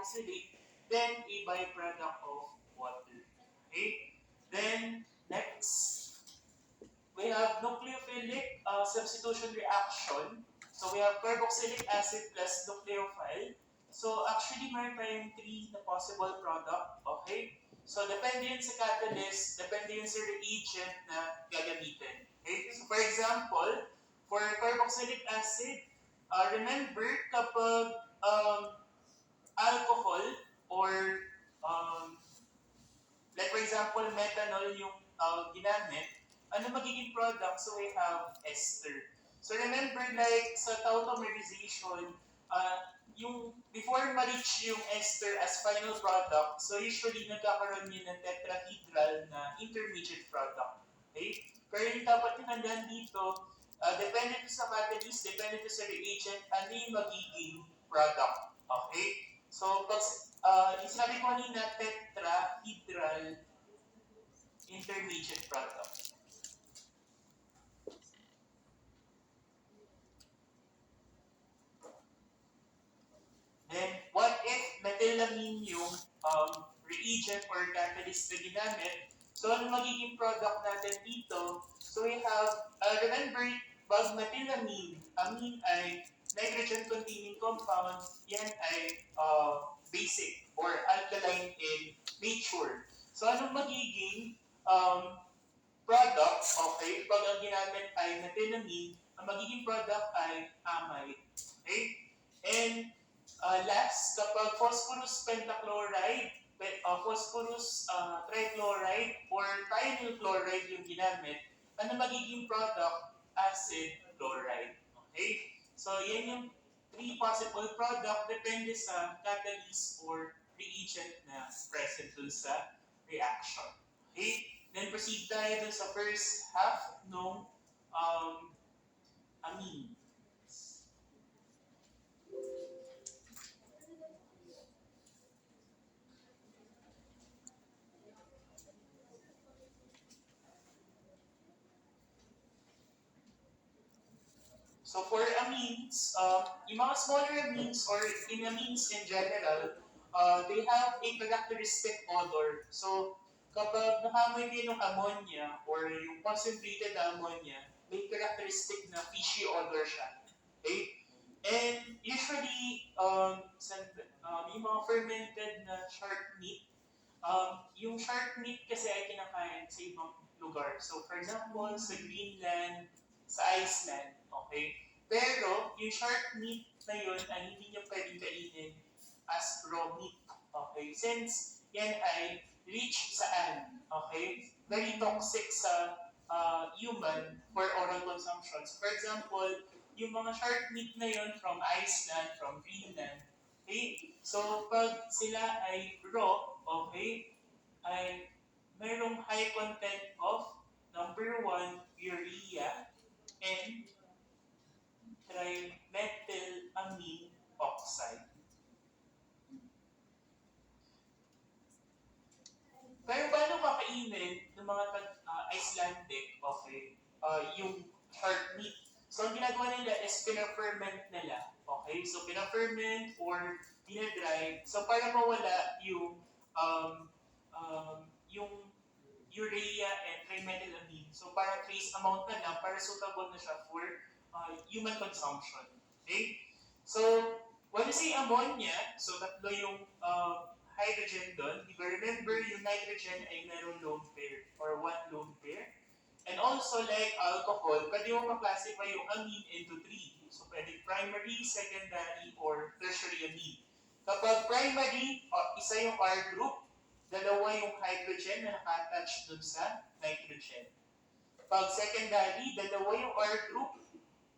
carboxylate, then a byproduct of water. Okay? Then, next, we have nucleophilic substitution reaction. So we have carboxylic acid plus nucleophile. So actually, meron tayong three na possible product. Okay? So depende yun sa catalyst, depende yun sa reagent na gagamitin. Okay? So for example, for carboxylic acid, remember kapag alcohol or um, like for example, methanol yung ginamit, ano magiging product? So we have ester. So remember like sa tautomerization, yung before ma-reach yung ester as final product, so usually nagkakaroon yun ng tetrahedral na intermediate product. Okay? Pero yung dapat tinandaan dito, depende to sa catalyst, depende to sa reagent, ano yung magiging product. Okay? So, pag yung sinabi ko kanina, tetrahedral intermediate product. Then, what if methylamine yung reagent or catalyst na ginamit? So, ano magiging product natin dito? So, we have, remember, pag methylamine, amine ay nitrogen-containing compound, yan ay basic or alkaline in nature. So, anong magiging product, okay, pag ang ginamit ay methylamine, ang magiging product ay amide. Okay? And last, kapag phosphorus pentachloride, phosphorus trichloride, or thionyl chloride yung ginamit, ano magiging product? Acid chloride. Okay? So, yan yung three possible product depende sa catalyst or reagent na present dun sa reaction. Okay? Then proceed tayo dun sa first half nung amine. So for amines, yung mga smaller amines or in amines in general, they have a characteristic odor. So kapag nakamoy kayo ng ammonia or yung concentrated na ammonia, may characteristic na fishy odor siya. Okay? And usually, yung mga fermented na shark meat, yung shark meat kasi ay kinakain sa ibang lugar. So for example, sa Greenland, sa Iceland, okay? Pero yung shark meat na yun ay hindi nyo pwedeng kainin as raw meat, okay? Since yan ay rich sa an, okay? Very toxic sa human for oral consumption. So for example, yung mga shark meat na yun from Iceland, from Greenland, okay? So pag sila ay raw, okay, ay mayroong high content of number one, urea, and trimethylamine oxide. Pero paano kakainin ng mga Icelandic, okay, yung shark meat? So, ang ginagawa nila is pina-ferment nila. Okay? So, pina-ferment or dinadry. So, para mawala yung urea and trimethylamine. So, para trace amount na lang, para suitable na siya for human consumption. Okay? So, when you say ammonia, so tatlo yung hydrogen doon. If you remember, yung nitrogen ay merong lone pair or one lone pair. And also, like alcohol, pwede mo ma-classify yung amine into three. So, pwede primary, secondary, or tertiary amine. Kapag primary, isa yung R group, dalawa yung hydrogen na naka-attach dun sa nitrogen. Pag secondary, dalawa yung R group,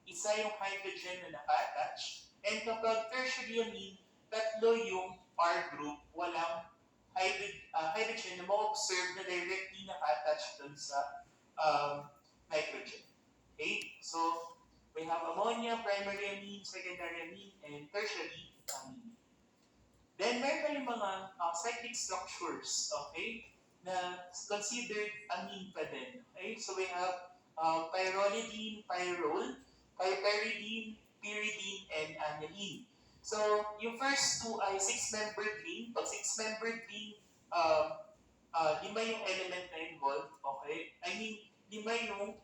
isa yung hydrogen na naka-attach. And kapag tertiary amine, tatlo yung R group, walang hydrogen na ma-observe na directly naka-attach dun sa nitrogen. Okay? So, we have ammonia, primary amine, secondary amine, and tertiary amine. Then, meron tayong mga cyclic structures, okay, na considered amine pa din. Okay? So, we have pyrrolidine, pyrrole, piperidine, pyridine, and aniline. So, yung first two ay six-membered ring. Pag six-membered ring, um, lima yung element na involved, okay? I mean, lima yung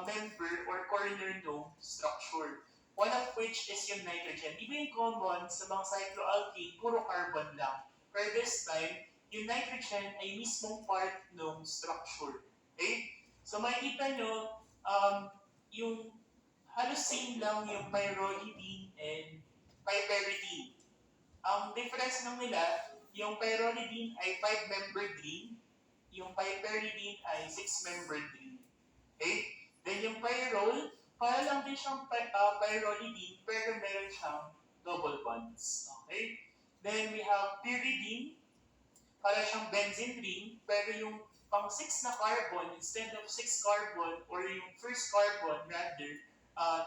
member or corner ng structure. One of which is yung nitrogen. Di ba yung common sa mga cycloalkane, puro carbon lang. Pero this time, yung nitrogen ay mismong part ng structure. Okay? So makikita nyo, yung halos same lang yung pyrrolidine and piperidine. Ang difference ng nila, yung pyrrolidine ay 5-membered ring, yung piperidine ay 6-membered ring. Okay? Then yung pyrrole, para lang din siyang pyrrolidine, pero meron siyang double bonds. Okay? Then we have pyridine, para siyang benzene ring, pero yung pang 6 na carbon, instead of 6 carbon, or yung first carbon rather,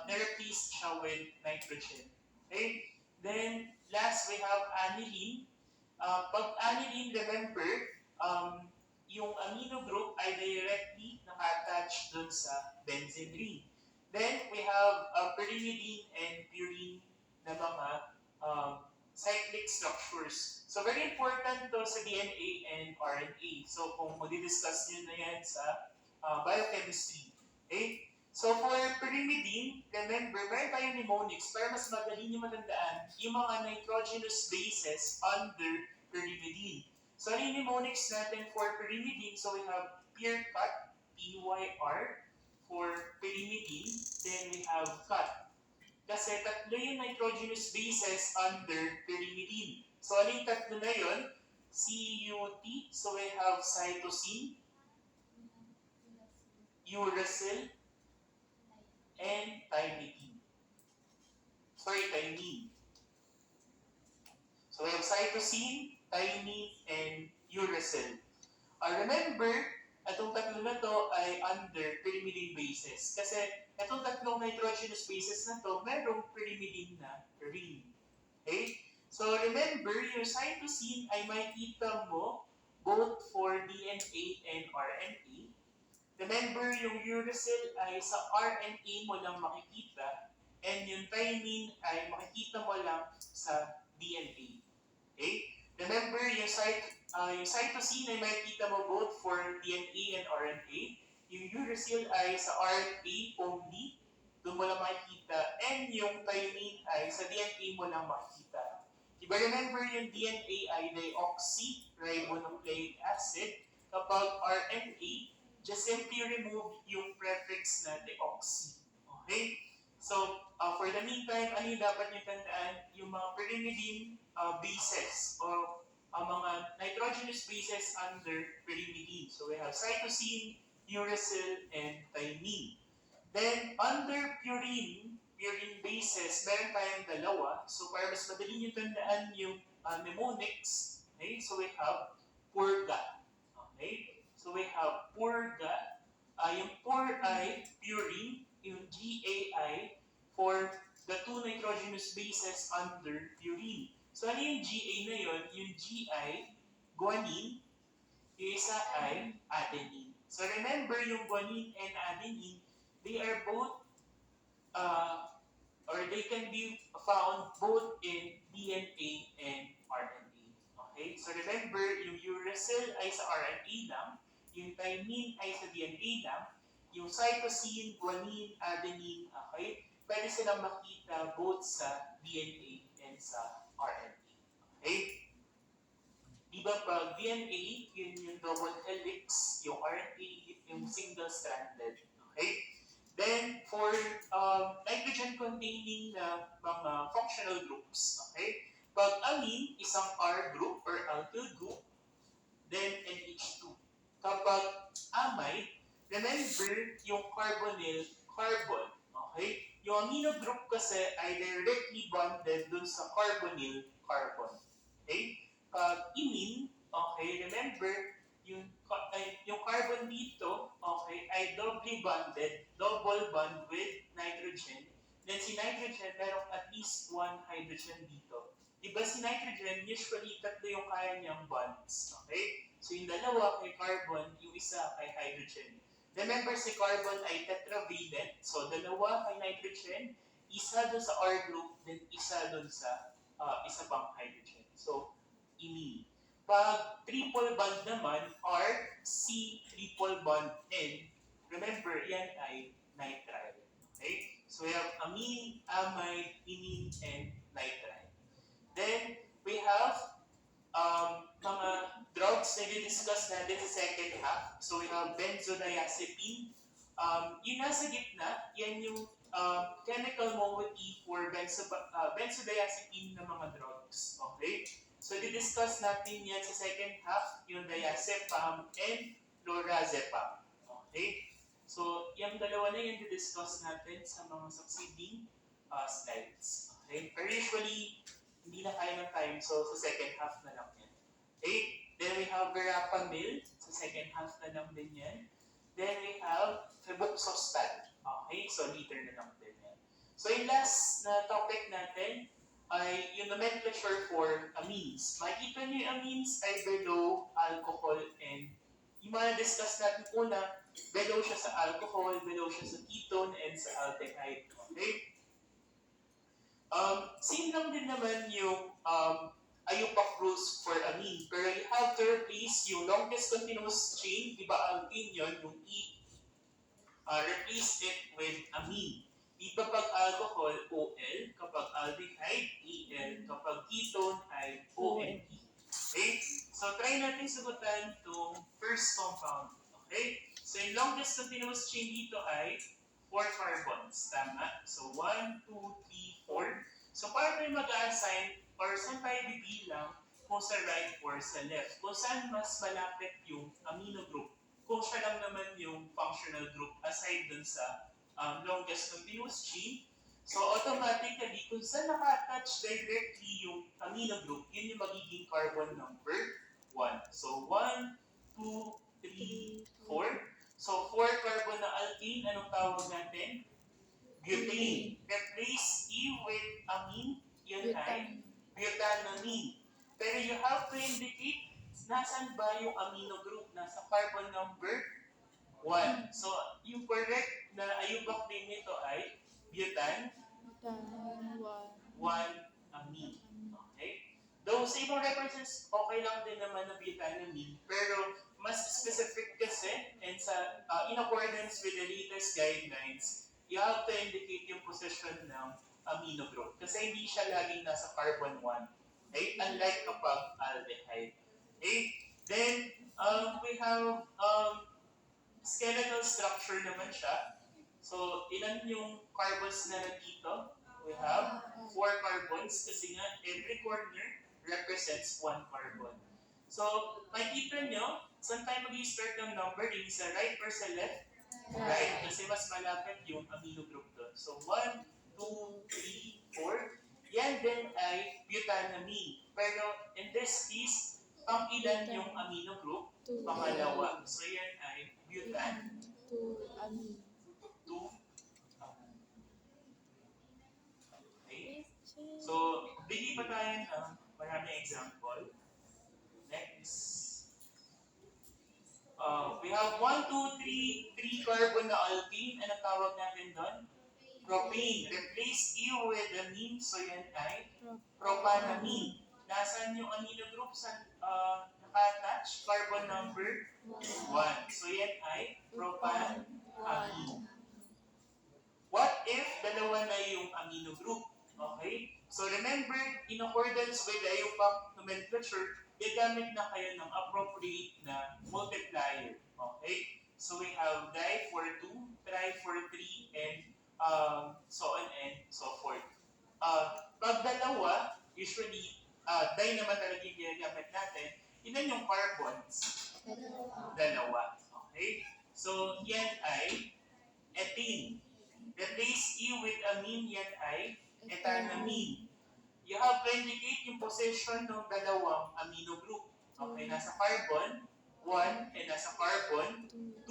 na-replace siya with nitrogen. Okay? Then, last, we have aniline. Pag aniline, remember, yung amino group ay directly naka-attach dun sa benzene ring. Then, we have pyrimidine and purine na mga cyclic structures. So, very important to sa DNA and RNA. So, kung mag-discuss nyo na yan sa biochemistry. Okay? So, for pyrimidine, remember, meron tayong mnemonics para mas madali nyo matandaan yung mga nitrogenous bases under pyrimidine. So, ano yung mnemonics natin for pyrimidine? So, we have PYR, P-Y-R, for pyrimidine. Then, we have CUT. Kasi tatlo yung nitrogenous bases under pyrimidine. So, ano yung tatlo na yun? CUT, so we have cytosine, uracil, and thymidine. Thymine. So we have cytosine, thymine, and uracil. Remember, itong tatlo na to ay under pyrimidine bases. Kasi itong tatlong nitrogenous bases na to, merong pyrimidine na ring. Okay? So remember, yung cytosine ay makikita mo both for DNA and RNA. Remember, yung uracil ay sa RNA mo lang makikita, and yung thymine ay makikita mo lang sa DNA. Okay? Remember, yung cytosine ay makikita mo both for DNA and RNA. Yung uracil ay sa RNA only, doon mo lang makikita, and yung thymine ay sa DNA mo lang makikita. Diba remember, yung DNA ay deoxyribonucleic acid. Kapag RNA, just simply remove yung prefix na deoxy. Okay? So, for the meantime, ano yung dapat nyo tandaan? Yung mga pyrimidine bases o mga nitrogenous bases under pyrimidine. So, we have cytosine, uracil, and thymine. Then, under purine bases, meron tayong dalawa. So, para mas madali nyo tandaan yung mnemonics, okay? So, we have purga. Okay? So we have purga. Yung pur ay purine, yung GAI for the two nitrogenous bases under purine. So ano yung GA na yun? Yung GI, guanine, yung isa ay adenine. So remember, yung guanine and adenine, they are both, or they can be found both in DNA and RNA. Okay? So remember, yung uracil ay sa RNA lang, yung thymine ay sa DNA lang, yung cytosine, guanine, adenine, okay? Pwede silang makita both sa DNA and sa RNA. Okay? Diba pag DNA, yun yung double helix, yung RNA, yung single-stranded. Okay? Then, for nitrogen-containing na mga functional groups, okay? Pag amine, isang R group or alkyl group, then NH2. Kapag amide, remember yung carbonyl, carbon. Okay? Yung amino group kasi ay directly bonded dun sa carbonyl, carbon. Okay? Pag imine, okay, remember, yung carbon dito, okay, ay doubly bonded, double bond with nitrogen. Then si nitrogen, merong at least one hydrogen dito. Diba si nitrogen, usually tatlo yung kaya niyang bonds. Okay? So yung dalawa kay carbon, yung isa kay hydrogen. Remember, si carbon ay tetravalent. So dalawa kay nitrogen, isa dun sa R group, then isa dun sa isa pang hydrogen. So, imine. Pag triple bond naman, or C triple bond N, remember, yan ay nitrile. Okay? So, we have amine, amide, imine, and nitrile. Then, we have mga drugs na i-discuss natin sa second half. So, we have benzodiazepine. Yung nasa gitna, yan yung chemical moiety for benzodiazepine na mga drugs. Okay? So, i-discuss natin yan sa second half, yung diazepam and lorazepam. Okay? So, yung dalawa na yung i-discuss natin sa mga succeeding slides. Okay? Pero usually, hindi na kaya ng time, so sa second half na lang yan. Okay? Then we have verapamil, sa second half na lang din yan. Then we have febuxostat. Okay? So later na lang din yan. So yung last na topic natin ay yung nomenclature for amines. Makikita nyo yung amines ay below alcohol and yung mga discuss natin una, below siya sa alcohol, below siya sa ketone, and sa aldehyde. Okay? Same lang din naman yung IUPAC rules for amine. Pero you have to replace yung longest continuous chain, di ba alkene yun, yung E, replace it with amine. Di ba pag alcohol, OL, kapag aldehyde, EL, kapag ketone ay ONE. Okay? So try natin sagutan itong first compound. Okay? So yung longest continuous chain dito ay 4 carbons. Tama? So 1, 2, 3, 4. So para tayo mag-assign or saan tayo bibilang kung sa right or sa left. Kung saan mas malapit yung amino group. Kung siya lang naman yung functional group aside dun sa longest continuous chain. So automatically, kung saan naka-attach directly yung amino group, yun yung magiging carbon number 1. So 1, 2, 3, 4. So 4 carbon na alkene, anong tawag natin? Butane. Replace E with amine, yun ay butanamine. Pero you have to indicate nasan ba yung amino group? Nasa carbon number 1. So, yung correct na IUPAC name nito ay butan 1 amine. Okay? Though sa ibang references, okay lang din naman na butanamine, pero mas specific kasi and sa in accordance with the latest guidelines, you have to indicate yung position ng amino group. Kasi hindi siya laging nasa carbon 1. Okay? Unlike kapag aldehyde. Okay? Then, we have skeletal structure naman siya. So, ilan yung carbons na nandito? We have 4 carbons kasi nga every corner represents 1 carbon. So, makikita nyo, saan tayo mag-i-start ng number? Yung sa right or sa left? Right, kasi mas malapit yung amino group doon. So, 1, 2, 3, 4. Yan din ay butanamine. Pero in this case, pang ilan yung amino group? Pangalawa. So, yan ay butan 2 Okay. So, bigay pa tayo ng maraming example. Next. We have 1, 2, 3 carbon na alkene. Ano tawag natin doon? Propane. Replace E with amine. So yan ay propanamine. Nasaan yung amino group sa naka-attach? Carbon number 1. So yan ay propanamine. What if dalawa na yung amino group? Okay? So remember, in accordance with the IUPAC nomenclature, gagamit na kayo ng appropriate na multiplier. Okay? So we have di for 2, tri for 3, and so on and so forth. Pag dalawa, usually, di naman talaga yung ginagamit natin, ilan yung carbons? Dalawa. Okay? So, yan ay ethene. Replace E with amine, yan ay ethanamine. You have to indicate yung position ng dalawang amino group. Okay, nasa carbon 1 and nasa carbon 2.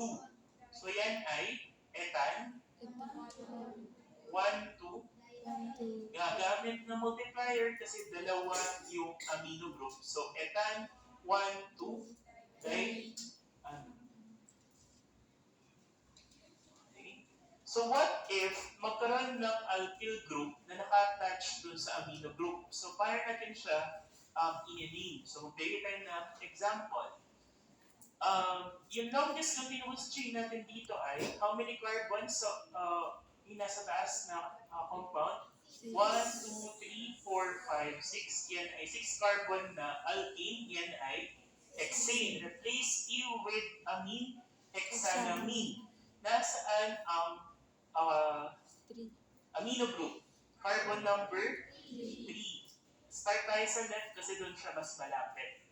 So yan ay ethan 1, 2. Gagamit ng multiplier kasi dalawa yung amino group. So ethan 1, 2 di So what if magkaroon ng alkyl group na naka-attach dun sa amino group? So paano natin siya i-name? So magbigay tayo ng example. Yung longest continuous chain natin dito ay how many carbons yung nasa taas na compound? 1, 2, 3, 4, 5, 6. Yan ay 6 carbon na alkane. Yan ay hexane. Replace E with amine, hexanamine. Nasaan ang amino group? Carbon number 3. Start tayo sa left kasi doon siya mas malapit.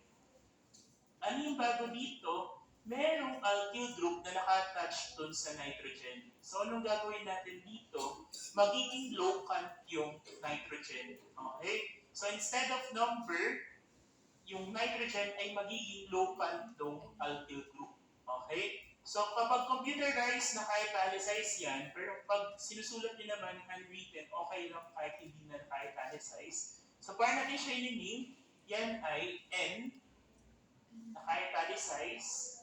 Ano yung bago dito? Merong alkyl group na naka-attach doon sa nitrogen. So, anong gagawin natin dito? Magiging locant yung nitrogen. Okay? So, instead of number, yung nitrogen ay magiging locant tong alkyl group. Okay? So, kapag computerized, naka-italicize yan, pero pag sinusulat niyo naman handwritten, okay lang kahit hindi na naka-italicize. So, paano natin siya i-name? Yan ay N, naka-italicize.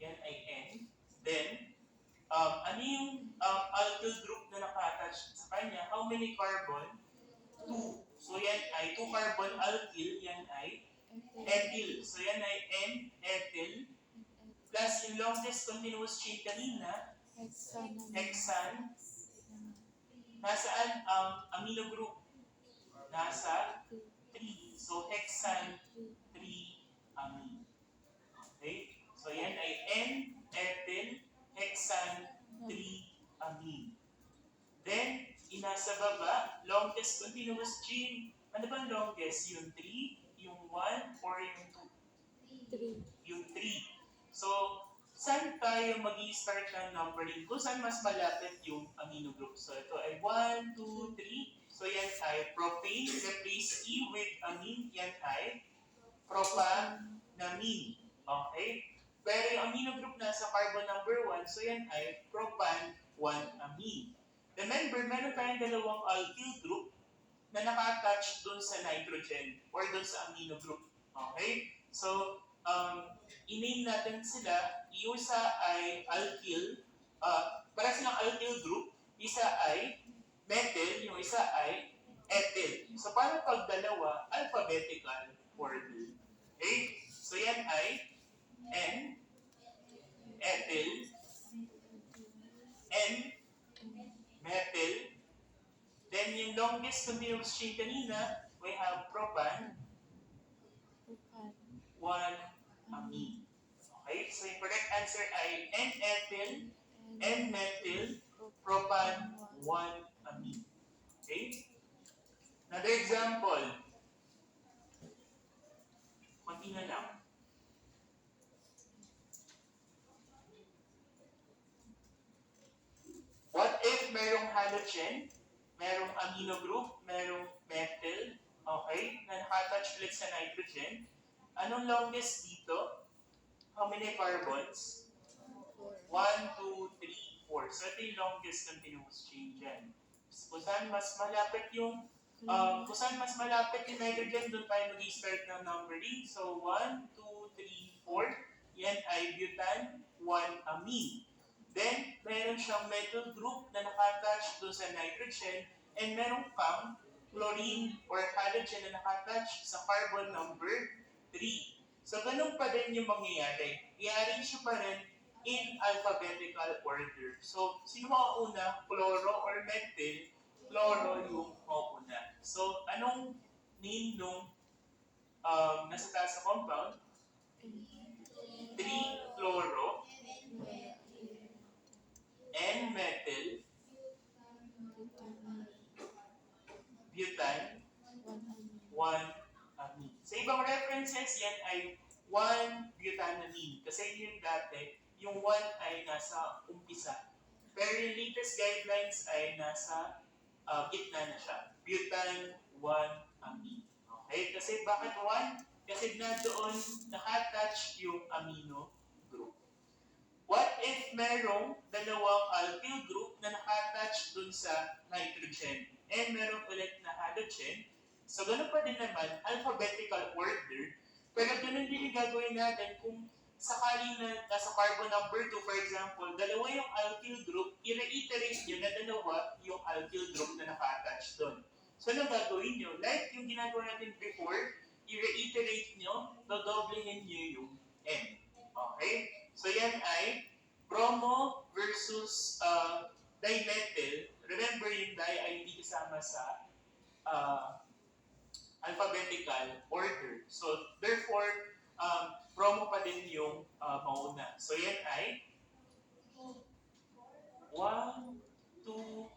Yan ay N. Then, ano yung alkyl group na naka-attach sa kanya? How many carbon? 2. So, yan ay 2 carbon alkyl. Yan ay ethyl. So, yan ay N-ethyl. Plus, yung longest continuous chain kanina, hexan. Nasaan ang amino group? Nasa 3. So, hexan 3-amine. Okay? So, yan ay N-ethyl, hexan 3-amine. Then, inasa baba, longest continuous chain. Ano ba ang longest? Yung 3, yung 1, or yung 2? 3. Yung 3. So, saan tayo mag-i-start ng numbering? Kung saan mas malapit yung amino group. So, ito ay 1, 2, 3. So, yan ay propane. Replace E with amine. Yan ay propanamine. Okay? Pero yung amino group na sa carbon number 1, so yan ay propan-1-amine. Remember, meron tayong dalawang alkyl group na naka-attach dun sa nitrogen or dun sa amino group. Okay? So, i-name natin sila. Yung isa ay alkyl, para silang alkyl group. Isa ay methyl, yung isa ay ethyl. So, paano pag dalawa? Alphabetical order. Okay? So, yan ay N, ethyl, N, methyl. Then yung longest continuous chain kanina, we have propan, 1-amine. Okay? So yung correct answer ay N-ethyl, N-methyl, propan, 1-amine. Okay? Another example. Kunti na lang. What if merong halogen, merong amino group, merong methyl, okay, na naka-attach ulit sa nitrogen? Anong longest dito? How many carbons? 1, 2, 3, 4. So ito yung longest continuous chain dyan. Kung saan mas malapit yung nitrogen, doon tayo mag-i-start ng numbering. So 1, 2, 3, 4. Yan ay butan, 1-amine. Then, meron siyang methyl group na naka-attach doon sa nitrogen, and meron pang chlorine or halogen na naka-attach sa carbon number 3. So, ganun pa din yung mangyayari. I-arrange pa rin in alphabetical order. So, sino mauuna? Chloro or methyl? Chloro yung mauuna. So, anong name nung nasa taas sa compound? 3-chloro, N-methyl, butan, 1-amine. Sa ibang references, yan ay 1-butanamine. Kasi yun dati, yung 1 ay nasa umpisa. Pero yung latest guidelines ay nasa gitna na siya. Butan, 1-amine. Okay? Kasi bakit 1? Kasi na doon naka-attach yung amino group. What if merong dalawang alkyl group na naka-attach dun sa nitrogen and merong ulit na halogen? So, ganun pa din naman, alphabetical order. Pero ganun din yung gagawin natin kung sakaling na nasa carbon number 2, for example, dalawa yung alkyl group, i-reiterate nyo na dalawa yung alkyl group na naka-attach doon. So, anong gagawin nyo? Like yung ginagawa natin before, i-reiterate nyo, dodoblehin nyo yung N. Okay? So, yan ay bromo versus dimethyl. Remember, yung di ay hindi kasama sa alphabetical order. So, therefore, bromo pa din yung mauna. So, yan ay 1, 2, 3,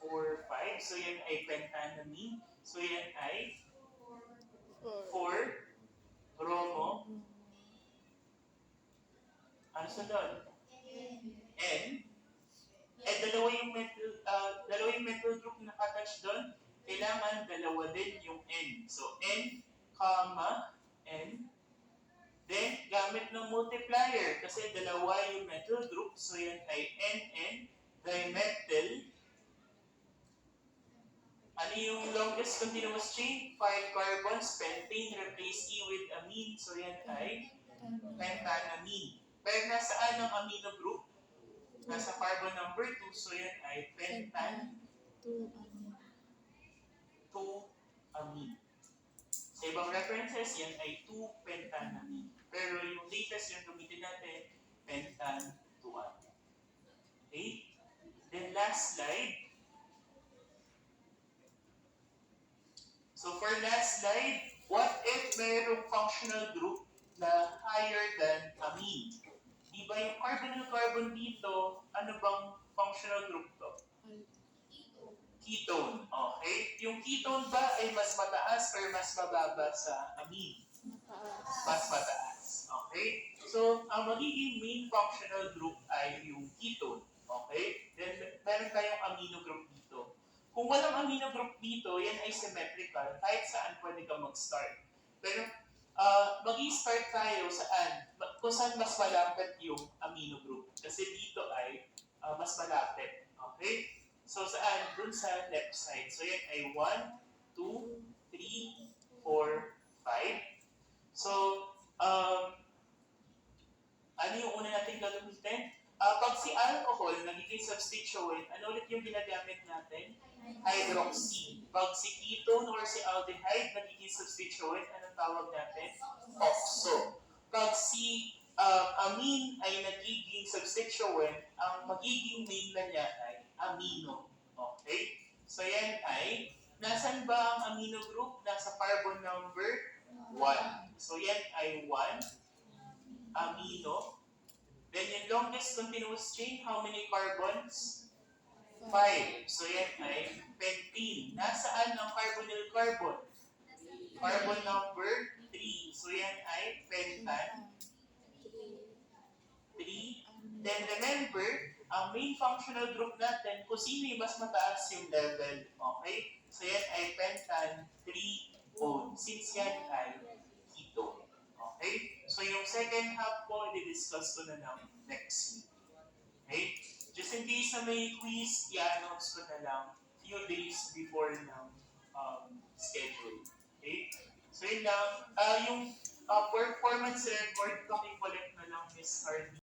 4, 5. So, yan ay pentanamine. So, yan ay 4 bromo. Ano sa doon? N. Dalawa yung methyl group na nakatouch doon. Kailangan dalawa din yung N. So, N, comma, N. Then, gamit ng multiplier kasi dalawa yung methyl group. So, yan ay NN, dimethyl. Ano yung longest continuous chain? 5 carbons, pentane, replace E with amine. So, yan ay pentanamine. Pero nasaan ang amino group? Nasa carbon number 2. So, yan ay pentan 2-amine. Sa ibang references, yan ay 2-pentanamine. Pero yung latest yung gamitin natin, pentan 2-amine. Okay? Then last slide. So for last slide, what if mayroong functional group na higher than amine? Diba yung carbonyl-carbon dito, ano bang functional group to? Ketone. Okay? Yung ketone ba ay mas mataas or mas mababa sa amine? Mas mataas. Okay? So, ang magiging main functional group ay yung ketone. Okay? Then, meron tayong amino group dito. Kung walang amino group dito, yan ay symmetrical. Kahit saan pwede ka mag-start. Pero, mag-i-start tayo saan? Kung saan mas malapit yung amino group. Kasi dito ay mas malapit. Okay? So, saan? Dun sa left side. So, yan ay 1, 2, 3, 4, 5. So, ano yung una natin gagamitin? Pag si alcohol nagiging substituent, ano ulit yung ginagamit natin? Hydroxy. Pag si ketone or si aldehyde nagiging substituent, anong tawag natin? Oxo. Pag si amine ay nagiging substituent, ang magiging main na niya ay amino. Okay? So yan ay, nasan ba ang amino group? Nasa carbon number 1. So yan ay 1, amino. Then yung longest continuous chain, how many carbons? 5. So yan ay pentene. Nasaan ang carbonyl-carbon? Carbon number 3. So yan ay pentan 3. Then remember, ang main functional group natin, kung sino yung mas mataas yung level. Okay? So yan ay pentan 3-bone. Since yan ay ketone. Okay? So yung second half po, i-discuss ko na lang next week. Okay? Just in case na may quiz, i-announce ko na lang few days before ng schedule. Okay? So yun lang. Yung performance record, kami collect na lang Miss Hardy.